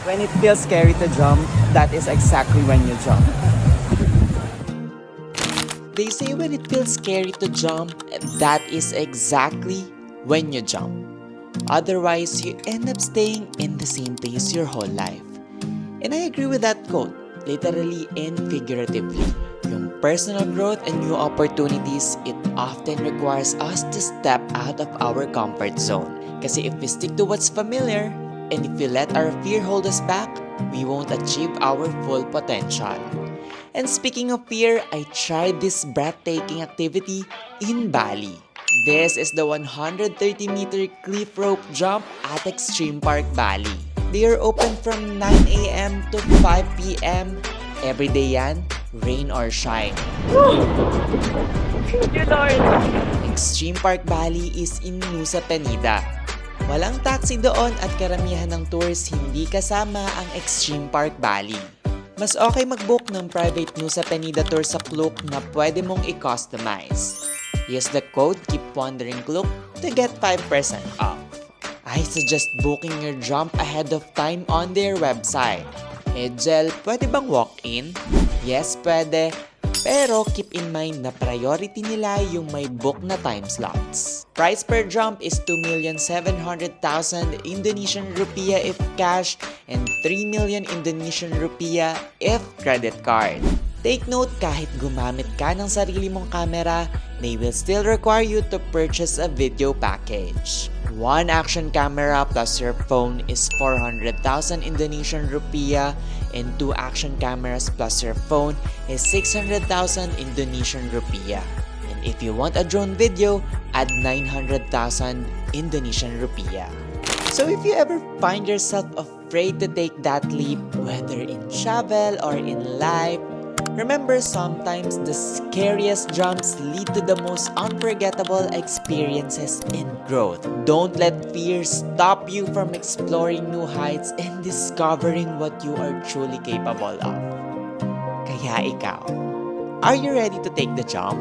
When it feels scary to jump, that is exactly when you jump. They say when it feels scary to jump, that is exactly when you jump. Otherwise, you end up staying in the same place your whole life. And I agree with that quote, literally and figuratively. Yung personal growth and new opportunities, it often requires us to step out of our comfort zone. Kasi if we stick to what's familiar, and if we let our fear hold us back, we won't achieve our full potential. And speaking of fear, I tried this breathtaking activity in Bali. This is the 130-meter cliff rope jump at Extreme Park Bali. They are open from 9 a.m. to 5 p.m. Every day yan, rain or shine. Thank you, Lord. Extreme Park Bali is in Nusa Penida. Walang taxi doon at karamihan ng tours hindi kasama ang Extreme Park Bali. Mas okay mag-book ng private Nusa Penida tour sa Klook na pwede mong i-customize. Use the code KEEPWANDERINGKLOOK to get 5% off. I suggest booking your jump ahead of time on their website. Jel, pwede bang walk-in? Yes, pwede. Pero keep in mind na priority nila yung may book na time slots. Price per jump is 2,700,000 Indonesian rupiah if cash and 3 million Indonesian rupiah if credit card. Take note, kahit gumamit ka ng sarili mong camera, they will still require you to purchase a video package. One action camera plus your phone is 400,000 Indonesian rupiah and two action cameras plus your phone is 600,000 Indonesian rupiah. And if you want a drone video, add 900,000 Indonesian rupiah. So if you ever find yourself afraid to take that leap, whether in travel or in life, remember, sometimes the scariest jumps lead to the most unforgettable experiences and growth. Don't let fear stop you from exploring new heights and discovering what you are truly capable of. Kaya ikaw, are you ready to take the jump?